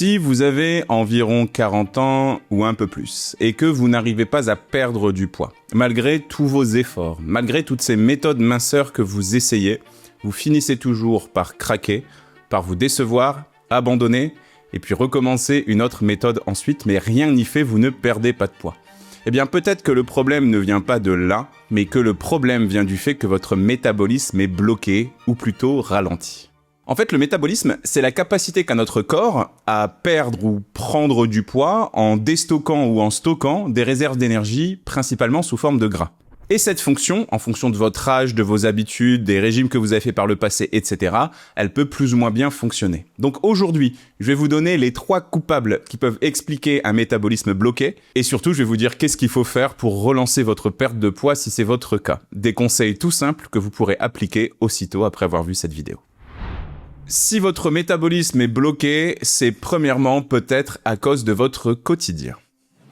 Si vous avez environ 40 ans ou un peu plus, et que vous n'arrivez pas à perdre du poids, malgré tous vos efforts, malgré toutes ces méthodes minceurs que vous essayez, vous finissez toujours par craquer, par vous décevoir, abandonner, et puis recommencer une autre méthode ensuite, mais rien n'y fait, vous ne perdez pas de poids. Eh bien peut-être que le problème ne vient pas de là, mais que le problème vient du fait que votre métabolisme est bloqué, ou plutôt ralenti. En fait, le métabolisme, c'est la capacité qu'a notre corps à perdre ou prendre du poids en déstockant ou en stockant des réserves d'énergie, principalement sous forme de gras. Et cette fonction, en fonction de votre âge, de vos habitudes, des régimes que vous avez fait par le passé, etc., elle peut plus ou moins bien fonctionner. Donc aujourd'hui, je vais vous donner les 3 coupables qui peuvent expliquer un métabolisme bloqué, et surtout, je vais vous dire qu'est-ce qu'il faut faire pour relancer votre perte de poids si c'est votre cas. Des conseils tout simples que vous pourrez appliquer aussitôt après avoir vu cette vidéo. Si votre métabolisme est bloqué, c'est premièrement peut-être à cause de votre quotidien.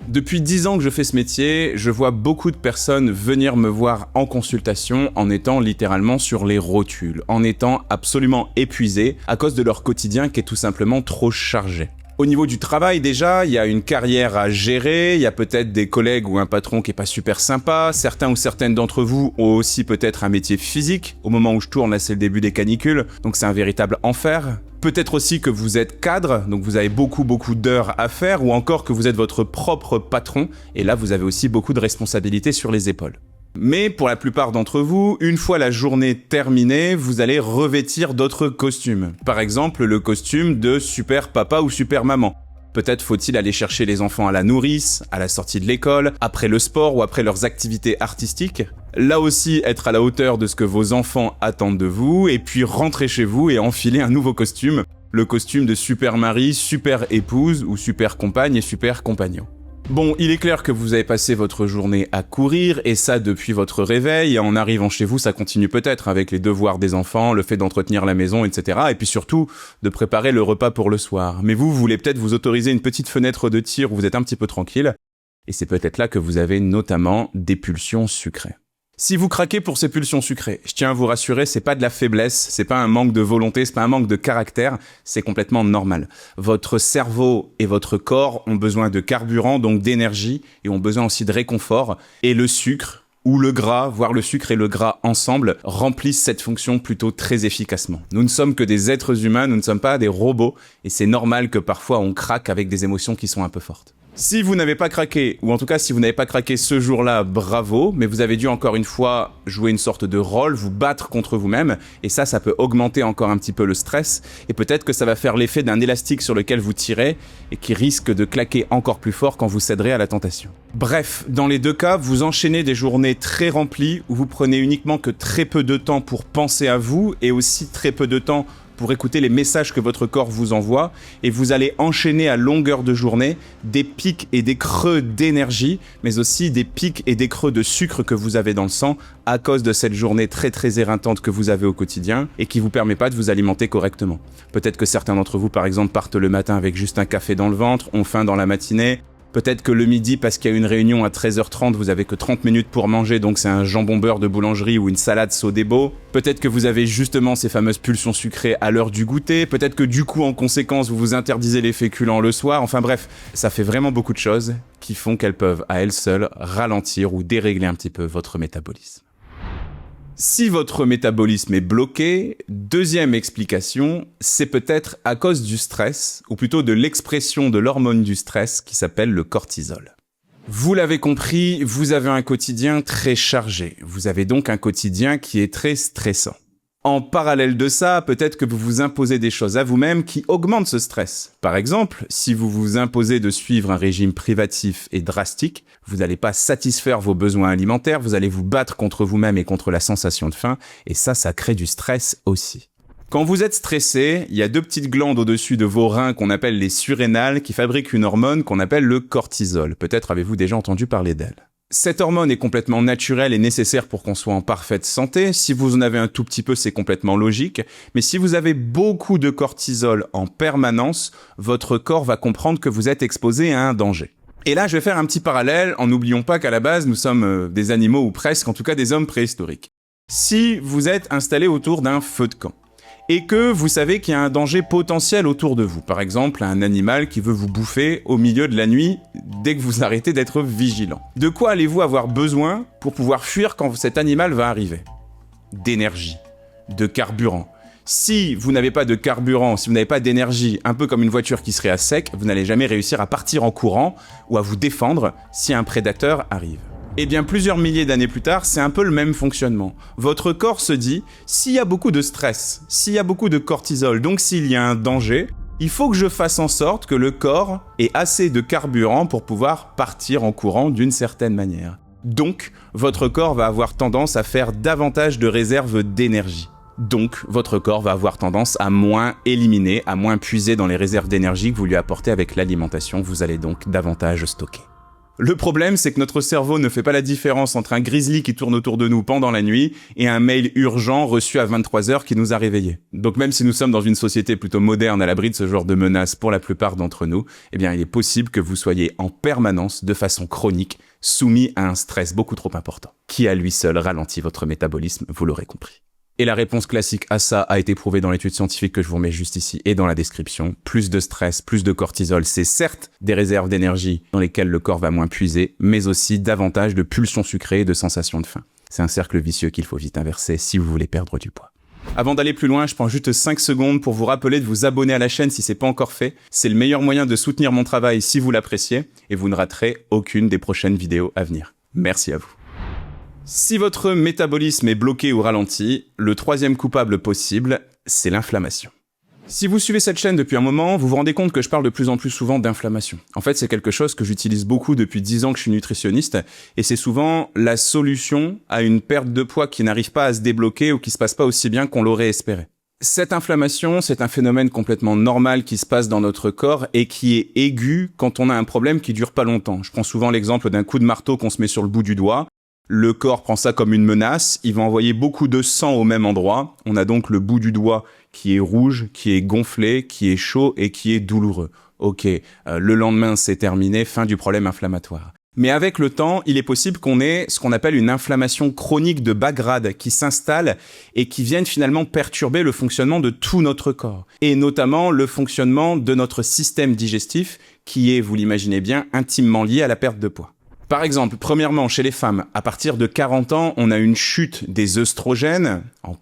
Depuis 10 ans que je fais ce métier, je vois beaucoup de personnes venir me voir en consultation en étant littéralement sur les rotules, en étant absolument épuisées à cause de leur quotidien qui est tout simplement trop chargé. Au niveau du travail déjà, il y a une carrière à gérer, il y a peut-être des collègues ou un patron qui est pas super sympa, certains ou certaines d'entre vous ont aussi peut-être un métier physique. Au moment où je tourne, là c'est le début des canicules, donc c'est un véritable enfer. Peut-être aussi que vous êtes cadre, donc vous avez beaucoup d'heures à faire, ou encore que vous êtes votre propre patron, et là vous avez aussi beaucoup de responsabilités sur les épaules. Mais pour la plupart d'entre vous, une fois la journée terminée, vous allez revêtir d'autres costumes. Par exemple, le costume de super papa ou super maman. Peut-être faut-il aller chercher les enfants à la nourrice, à la sortie de l'école, après le sport ou après leurs activités artistiques. Là aussi, être à la hauteur de ce que vos enfants attendent de vous, et puis rentrer chez vous et enfiler un nouveau costume. Le costume de super mari, super épouse ou super compagne et super compagnon. Bon, il est clair que vous avez passé votre journée à courir, et ça depuis votre réveil, et en arrivant chez vous, ça continue peut-être avec les devoirs des enfants, le fait d'entretenir la maison, etc. Et puis surtout, de préparer le repas pour le soir. Mais vous voulez peut-être vous autoriser une petite fenêtre de tir où vous êtes un petit peu tranquille, et c'est peut-être là que vous avez notamment des pulsions sucrées. Si vous craquez pour ces pulsions sucrées, je tiens à vous rassurer, c'est pas de la faiblesse, c'est pas un manque de volonté, c'est pas un manque de caractère, c'est complètement normal. Votre cerveau et votre corps ont besoin de carburant, donc d'énergie, et ont besoin aussi de réconfort, et le sucre, ou le gras, voire le sucre et le gras ensemble, remplissent cette fonction plutôt très efficacement. Nous ne sommes que des êtres humains, nous ne sommes pas des robots, et c'est normal que parfois on craque avec des émotions qui sont un peu fortes. Si vous n'avez pas craqué, ou en tout cas si vous n'avez pas craqué ce jour-là, bravo, mais vous avez dû encore une fois jouer une sorte de rôle, vous battre contre vous-même, et ça peut augmenter encore un petit peu le stress, et peut-être que ça va faire l'effet d'un élastique sur lequel vous tirez, et qui risque de claquer encore plus fort quand vous céderez à la tentation. Bref, dans les 2 cas, vous enchaînez des journées très remplies, où vous prenez uniquement que très peu de temps pour penser à vous, et aussi très peu de temps pour écouter les messages que votre corps vous envoie, et vous allez enchaîner à longueur de journée des pics et des creux d'énergie, mais aussi des pics et des creux de sucre que vous avez dans le sang à cause de cette journée très éreintante que vous avez au quotidien et qui vous permet pas de vous alimenter correctement. Peut-être que certains d'entre vous, par exemple, partent le matin avec juste un café dans le ventre, ont faim dans la matinée. Peut-être que le midi, parce qu'il y a une réunion à 13h30, vous avez que 30 minutes pour manger, donc c'est un jambon beurre de boulangerie ou une salade Sodebo. Peut-être que vous avez justement ces fameuses pulsions sucrées à l'heure du goûter. Peut-être que du coup, en conséquence, vous vous interdisez les féculents le soir. Enfin bref, ça fait vraiment beaucoup de choses qui font qu'elles peuvent, à elles seules, ralentir ou dérégler un petit peu votre métabolisme. Si votre métabolisme est bloqué, deuxième explication, c'est peut-être à cause du stress, ou plutôt de l'expression de l'hormone du stress qui s'appelle le cortisol. Vous l'avez compris, vous avez un quotidien très chargé. Vous avez donc un quotidien qui est très stressant. En parallèle de ça, peut-être que vous vous imposez des choses à vous-même qui augmentent ce stress. Par exemple, si vous vous imposez de suivre un régime privatif et drastique, vous n'allez pas satisfaire vos besoins alimentaires, vous allez vous battre contre vous-même et contre la sensation de faim, et ça crée du stress aussi. Quand vous êtes stressé, il y a 2 petites glandes au-dessus de vos reins qu'on appelle les surrénales qui fabriquent une hormone qu'on appelle le cortisol. Peut-être avez-vous déjà entendu parler d'elle. Cette hormone est complètement naturelle et nécessaire pour qu'on soit en parfaite santé. Si vous en avez un tout petit peu, c'est complètement logique. Mais si vous avez beaucoup de cortisol en permanence, votre corps va comprendre que vous êtes exposé à un danger. Et là, je vais faire un petit parallèle en n'oublions pas qu'à la base, nous sommes des animaux ou presque, en tout cas des hommes préhistoriques. Si vous êtes installé autour d'un feu de camp, et que vous savez qu'il y a un danger potentiel autour de vous. Par exemple, un animal qui veut vous bouffer au milieu de la nuit dès que vous arrêtez d'être vigilant. De quoi allez-vous avoir besoin pour pouvoir fuir quand cet animal va arriver? D'énergie, de carburant. Si vous n'avez pas de carburant, si vous n'avez pas d'énergie, un peu comme une voiture qui serait à sec, vous n'allez jamais réussir à partir en courant ou à vous défendre si un prédateur arrive. Eh bien, plusieurs milliers d'années plus tard, c'est un peu le même fonctionnement. Votre corps se dit, s'il y a beaucoup de stress, s'il y a beaucoup de cortisol, donc s'il y a un danger, il faut que je fasse en sorte que le corps ait assez de carburant pour pouvoir partir en courant d'une certaine manière. Donc, votre corps va avoir tendance à faire davantage de réserves d'énergie. Donc, votre corps va avoir tendance à moins éliminer, à moins puiser dans les réserves d'énergie que vous lui apportez avec l'alimentation. Vous allez donc davantage stocker. Le problème, c'est que notre cerveau ne fait pas la différence entre un grizzly qui tourne autour de nous pendant la nuit et un mail urgent reçu à 23h qui nous a réveillés. Donc même si nous sommes dans une société plutôt moderne à l'abri de ce genre de menaces pour la plupart d'entre nous, eh bien il est possible que vous soyez en permanence, de façon chronique, soumis à un stress beaucoup trop important, qui à lui seul ralentit votre métabolisme, vous l'aurez compris. Et la réponse classique à ça a été prouvée dans l'étude scientifique que je vous remets juste ici et dans la description. Plus de stress, plus de cortisol, c'est certes des réserves d'énergie dans lesquelles le corps va moins puiser, mais aussi davantage de pulsions sucrées et de sensations de faim. C'est un cercle vicieux qu'il faut vite inverser si vous voulez perdre du poids. Avant d'aller plus loin, je prends juste 5 secondes pour vous rappeler de vous abonner à la chaîne si c'est pas encore fait. C'est le meilleur moyen de soutenir mon travail si vous l'appréciez et vous ne raterez aucune des prochaines vidéos à venir. Merci à vous. Si votre métabolisme est bloqué ou ralenti, le troisième coupable possible, c'est l'inflammation. Si vous suivez cette chaîne depuis un moment, vous vous rendez compte que je parle de plus en plus souvent d'inflammation. En fait, c'est quelque chose que j'utilise beaucoup depuis 10 ans que je suis nutritionniste, et c'est souvent la solution à une perte de poids qui n'arrive pas à se débloquer ou qui se passe pas aussi bien qu'on l'aurait espéré. Cette inflammation, c'est un phénomène complètement normal qui se passe dans notre corps et qui est aigu quand on a un problème qui dure pas longtemps. Je prends souvent l'exemple d'un coup de marteau qu'on se met sur le bout du doigt. Le corps prend ça comme une menace, il va envoyer beaucoup de sang au même endroit. On a donc le bout du doigt qui est rouge, qui est gonflé, qui est chaud et qui est douloureux. Ok, le lendemain c'est terminé, fin du problème inflammatoire. Mais avec le temps, il est possible qu'on ait ce qu'on appelle une inflammation chronique de bas grade qui s'installe et qui vienne finalement perturber le fonctionnement de tout notre corps. Et notamment le fonctionnement de notre système digestif qui est, vous l'imaginez bien, intimement lié à la perte de poids. Par exemple, premièrement, chez les femmes, à partir de 40 ans, on a une chute des œstrogènes en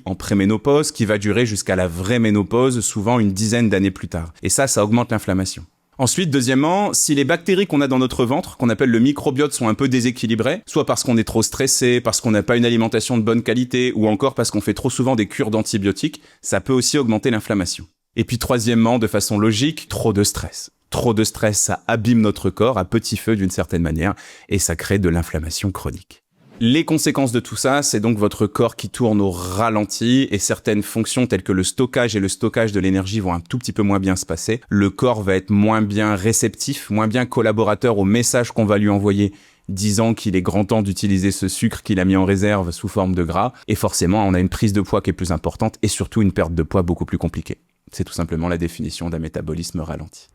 en préménopause, qui va durer jusqu'à la vraie ménopause, souvent une dizaine d'années plus tard. Et ça augmente l'inflammation. Ensuite, deuxièmement, si les bactéries qu'on a dans notre ventre, qu'on appelle le microbiote, sont un peu déséquilibrées, soit parce qu'on est trop stressé, parce qu'on n'a pas une alimentation de bonne qualité, ou encore parce qu'on fait trop souvent des cures d'antibiotiques, ça peut aussi augmenter l'inflammation. Et puis troisièmement, de façon logique, trop de stress. Trop de stress, ça abîme notre corps à petit feu d'une certaine manière et ça crée de l'inflammation chronique. Les conséquences de tout ça, c'est donc votre corps qui tourne au ralenti et certaines fonctions telles que le stockage et le stockage de l'énergie vont un tout petit peu moins bien se passer. Le corps va être moins bien réceptif, moins bien collaborateur au message qu'on va lui envoyer disant qu'il est grand temps d'utiliser ce sucre qu'il a mis en réserve sous forme de gras et forcément on a une prise de poids qui est plus importante et surtout une perte de poids beaucoup plus compliquée. C'est tout simplement la définition d'un métabolisme ralenti.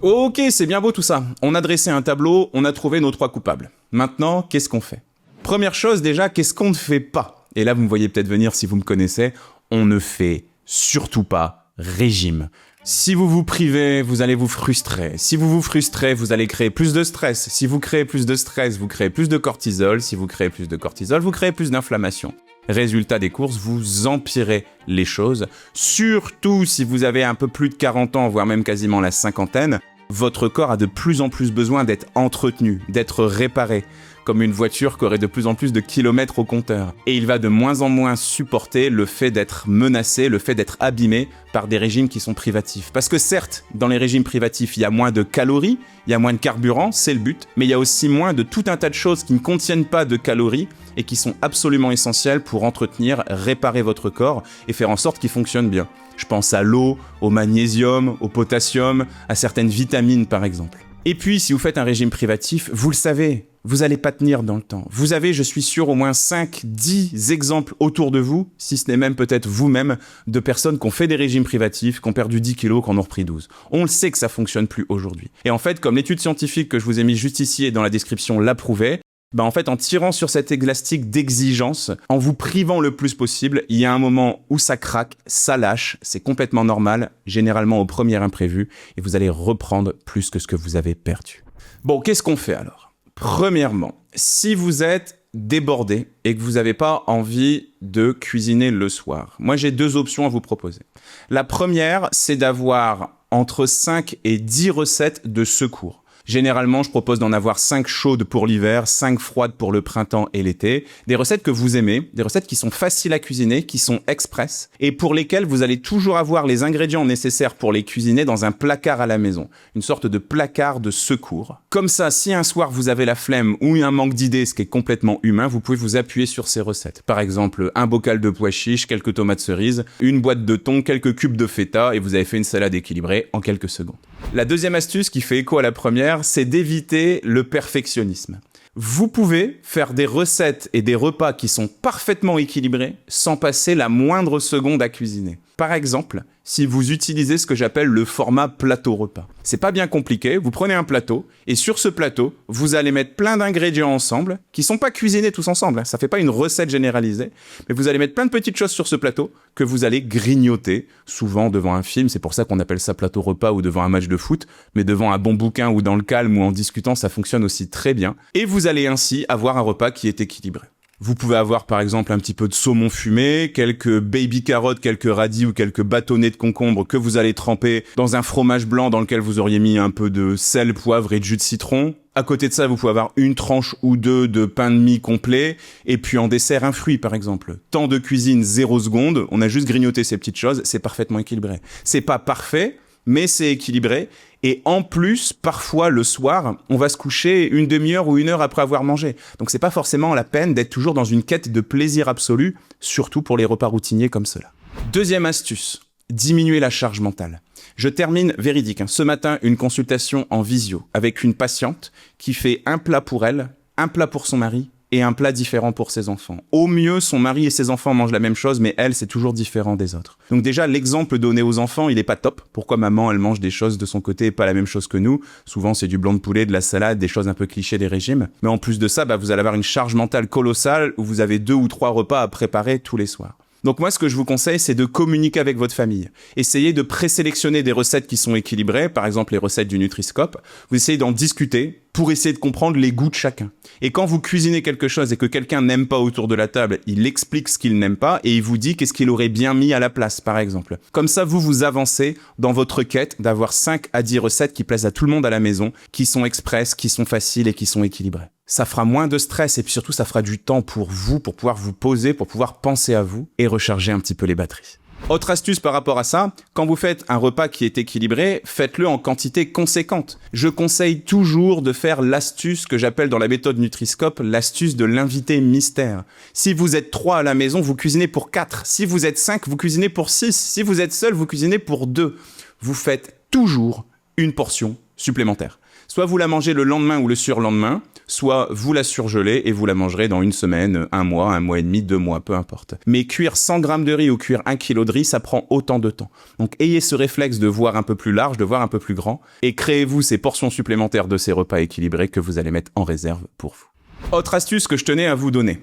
Ok, c'est bien beau tout ça. On a dressé un tableau, on a trouvé nos 3 coupables. Maintenant, qu'est-ce qu'on fait? Première chose déjà, qu'est-ce qu'on ne fait pas? Et là, vous me voyez peut-être venir si vous me connaissez, on ne fait surtout pas régime. Si vous vous privez, vous allez vous frustrer. Si vous vous frustrez, vous allez créer plus de stress. Si vous créez plus de stress, vous créez plus de cortisol. Si vous créez plus de cortisol, vous créez plus d'inflammation. Résultat des courses, vous empirez les choses. Surtout si vous avez un peu plus de 40 ans, voire même quasiment la cinquantaine, votre corps a de plus en plus besoin d'être entretenu, d'être réparé, comme une voiture qui aurait de plus en plus de kilomètres au compteur. Et il va de moins en moins supporter le fait d'être menacé, le fait d'être abîmé par des régimes qui sont privatifs. Parce que certes, dans les régimes privatifs, il y a moins de calories, il y a moins de carburant, c'est le but, mais il y a aussi moins de tout un tas de choses qui ne contiennent pas de calories et qui sont absolument essentielles pour entretenir, réparer votre corps et faire en sorte qu'il fonctionne bien. Je pense à l'eau, au magnésium, au potassium, à certaines vitamines par exemple. Et puis, si vous faites un régime privatif, vous le savez, vous n'allez pas tenir dans le temps. Vous avez, je suis sûr, au moins 5-10 exemples autour de vous, si ce n'est même peut-être vous-même, de personnes qui ont fait des régimes privatifs, qui ont perdu 10 kilos, qui en ont repris 12. On le sait que ça fonctionne plus aujourd'hui. Et en fait, comme l'étude scientifique que je vous ai mis juste ici et dans la description l'a prouvé, En fait, en tirant sur cet élastique d'exigence, en vous privant le plus possible, il y a un moment où ça craque, ça lâche, c'est complètement normal, généralement au premier imprévu, et vous allez reprendre plus que ce que vous avez perdu. Bon, qu'est-ce qu'on fait alors? Premièrement, si vous êtes débordé et que vous n'avez pas envie de cuisiner le soir, moi j'ai 2 options à vous proposer. La première, c'est d'avoir entre 5 et 10 recettes de secours. Généralement, je propose d'en avoir 5 chaudes pour l'hiver, 5 froides pour le printemps et l'été. Des recettes que vous aimez, des recettes qui sont faciles à cuisiner, qui sont express, et pour lesquelles vous allez toujours avoir les ingrédients nécessaires pour les cuisiner dans un placard à la maison. Une sorte de placard de secours. Comme ça, si un soir vous avez la flemme ou un manque d'idées, ce qui est complètement humain, vous pouvez vous appuyer sur ces recettes. Par exemple, un bocal de pois chiches, quelques tomates cerises, une boîte de thon, quelques cubes de feta, et vous avez fait une salade équilibrée en quelques secondes. La deuxième astuce qui fait écho à la première, c'est d'éviter le perfectionnisme. Vous pouvez faire des recettes et des repas qui sont parfaitement équilibrés sans passer la moindre seconde à cuisiner. Par exemple, si vous utilisez ce que j'appelle le format plateau-repas. C'est pas bien compliqué, vous prenez un plateau et sur ce plateau, vous allez mettre plein d'ingrédients ensemble qui sont pas cuisinés tous ensemble, ça fait pas une recette généralisée, mais vous allez mettre plein de petites choses sur ce plateau que vous allez grignoter, souvent devant un film, c'est pour ça qu'on appelle ça plateau-repas ou devant un match de foot, mais devant un bon bouquin ou dans le calme ou en discutant, ça fonctionne aussi très bien. Et vous allez ainsi avoir un repas qui est équilibré. Vous pouvez avoir par exemple un petit peu de saumon fumé, quelques baby carottes, quelques radis ou quelques bâtonnets de concombre que vous allez tremper dans un fromage blanc dans lequel vous auriez mis un peu de sel, poivre et de jus de citron. À côté de ça, vous pouvez avoir une tranche ou 2 de pain de mie complet et puis en dessert un fruit par exemple. Temps de cuisine 0 secondes, on a juste grignoté ces petites choses, c'est parfaitement équilibré. C'est pas parfait, mais c'est équilibré. Et en plus, parfois, le soir, on va se coucher une demi-heure ou 1 heure après avoir mangé. Donc, c'est pas forcément la peine d'être toujours dans une quête de plaisir absolu, surtout pour les repas routiniers comme cela. Deuxième astuce, diminuer la charge mentale. Je termine véridique. Ce matin, une consultation en visio avec une patiente qui fait un plat pour elle, un plat pour son mari, et un plat différent pour ses enfants. Au mieux, son mari et ses enfants mangent la même chose, mais elle, c'est toujours différent des autres. Donc déjà, l'exemple donné aux enfants, il est pas top. Pourquoi maman, elle mange des choses de son côté et pas la même chose que nous? Souvent, c'est du blanc de poulet, de la salade, des choses un peu clichés des régimes. Mais en plus de ça, vous allez avoir une charge mentale colossale où vous avez 2 ou 3 repas à préparer tous les soirs. Donc moi, ce que je vous conseille, c'est de communiquer avec votre famille. Essayez de présélectionner des recettes qui sont équilibrées, par exemple les recettes du Nutri-Scope. Vous essayez d'en discuter pour essayer de comprendre les goûts de chacun. Et quand vous cuisinez quelque chose et que quelqu'un n'aime pas autour de la table, il explique ce qu'il n'aime pas et il vous dit qu'est-ce qu'il aurait bien mis à la place, par exemple. Comme ça, vous avancez dans votre quête d'avoir 5 à 10 recettes qui plaisent à tout le monde à la maison, qui sont express, qui sont faciles et qui sont équilibrées. Ça fera moins de stress et puis surtout, ça fera du temps pour vous, pour pouvoir vous poser, pour pouvoir penser à vous et recharger un petit peu les batteries. Autre astuce par rapport à ça, quand vous faites un repas qui est équilibré, faites-le en quantité conséquente. Je conseille toujours de faire l'astuce que j'appelle dans la méthode Nutri-Scope, l'astuce de l'invité mystère. Si vous êtes 3 à la maison, vous cuisinez pour 4. Si vous êtes 5, vous cuisinez pour 6. Si vous êtes seul, vous cuisinez pour 2. Vous faites toujours une portion supplémentaire. Soit vous la mangez le lendemain ou le surlendemain, soit vous la surgelez et vous la mangerez dans 1 semaine, 1 mois, 1 mois et demi, 2 mois, peu importe. Mais cuire 100 grammes de riz ou cuire 1 kilo de riz, ça prend autant de temps. Donc ayez ce réflexe de voir un peu plus large, de voir un peu plus grand, et créez-vous ces portions supplémentaires de ces repas équilibrés que vous allez mettre en réserve pour vous. Autre astuce que je tenais à vous donner.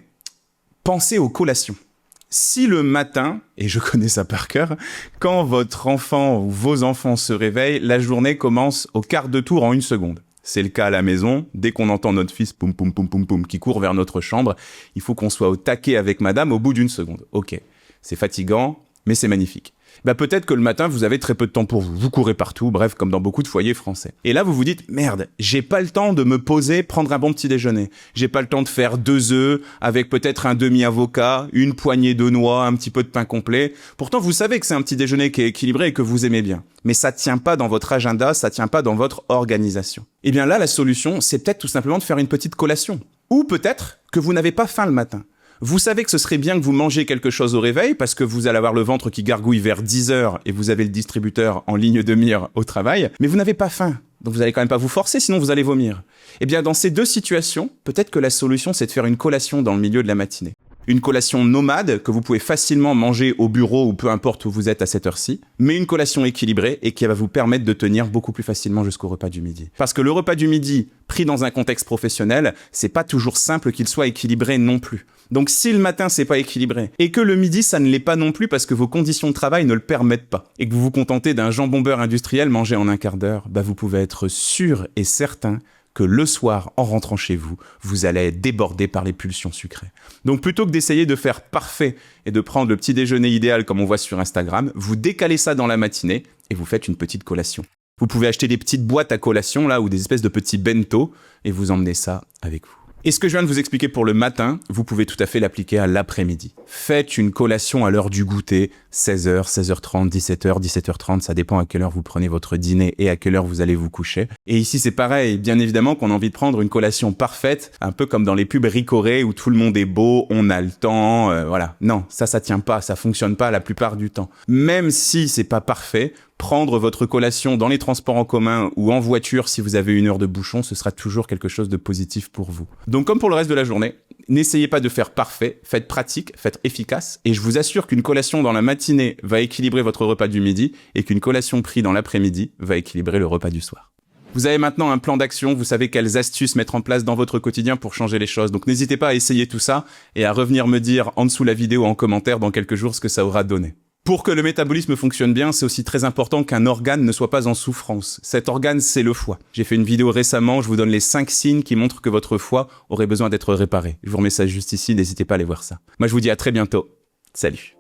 Pensez aux collations. Si le matin, et je connais ça par cœur, quand votre enfant ou vos enfants se réveillent, la journée commence au quart de tour en 1 seconde. C'est le cas à la maison. Dès qu'on entend notre fils poum poum poum poum poum qui court vers notre chambre, il faut qu'on soit au taquet avec madame au bout d'1 seconde. Ok, c'est fatigant, mais c'est magnifique. Peut-être que le matin, vous avez très peu de temps pour vous. Vous courez partout, bref, comme dans beaucoup de foyers français. Et là, vous vous dites, merde, j'ai pas le temps de me poser, prendre un bon petit déjeuner. J'ai pas le temps de faire 2 œufs, avec peut-être un demi-avocat, une poignée de noix, un petit peu de pain complet. Pourtant, vous savez que c'est un petit déjeuner qui est équilibré et que vous aimez bien. Mais ça tient pas dans votre agenda, ça tient pas dans votre organisation. Et bien là, la solution, c'est peut-être tout simplement de faire une petite collation. Ou peut-être que vous n'avez pas faim le matin. Vous savez que ce serait bien que vous mangiez quelque chose au réveil parce que vous allez avoir le ventre qui gargouille vers 10h et vous avez le distributeur en ligne de mire au travail, mais vous n'avez pas faim. Donc vous allez quand même pas vous forcer, sinon vous allez vomir. Eh bien, dans ces 2 situations, peut-être que la solution, c'est de faire une collation dans le milieu de la matinée. Une collation nomade que vous pouvez facilement manger au bureau ou peu importe où vous êtes à cette heure-ci, mais une collation équilibrée et qui va vous permettre de tenir beaucoup plus facilement jusqu'au repas du midi. Parce que le repas du midi, pris dans un contexte professionnel, c'est pas toujours simple qu'il soit équilibré non plus. Donc si le matin c'est pas équilibré et que le midi ça ne l'est pas non plus parce que vos conditions de travail ne le permettent pas et que vous vous contentez d'un jambon beurre industriel mangé en un quart d'heure, vous pouvez être sûr et certain que le soir, en rentrant chez vous, vous allez être débordé par les pulsions sucrées. Donc plutôt que d'essayer de faire parfait et de prendre le petit déjeuner idéal comme on voit sur Instagram, vous décalez ça dans la matinée et vous faites une petite collation. Vous pouvez acheter des petites boîtes à collation là ou des espèces de petits bento et vous emmenez ça avec vous. Et ce que je viens de vous expliquer pour le matin, vous pouvez tout à fait l'appliquer à l'après-midi. Faites une collation à l'heure du goûter, 16h, 16h30, 17h, 17h30, ça dépend à quelle heure vous prenez votre dîner et à quelle heure vous allez vous coucher. Et ici c'est pareil, bien évidemment qu'on a envie de prendre une collation parfaite, un peu comme dans les pubs Ricoré où tout le monde est beau, on a le temps, voilà. Non, ça tient pas, ça fonctionne pas la plupart du temps. Même si c'est pas parfait, prendre votre collation dans les transports en commun ou en voiture si vous avez une heure de bouchon, ce sera toujours quelque chose de positif pour vous. Donc comme pour le reste de la journée, n'essayez pas de faire parfait, faites pratique, faites efficace, et je vous assure qu'une collation dans la matinée va équilibrer votre repas du midi et qu'une collation prise dans l'après-midi va équilibrer le repas du soir. Vous avez maintenant un plan d'action, vous savez quelles astuces mettre en place dans votre quotidien pour changer les choses. Donc n'hésitez pas à essayer tout ça et à revenir me dire en dessous la vidéo en commentaire dans quelques jours ce que ça aura donné. Pour que le métabolisme fonctionne bien, c'est aussi très important qu'un organe ne soit pas en souffrance. Cet organe, c'est le foie. J'ai fait une vidéo récemment, je vous donne les 5 signes qui montrent que votre foie aurait besoin d'être réparé. Je vous remets ça juste ici, n'hésitez pas à aller voir ça. Moi, je vous dis à très bientôt. Salut.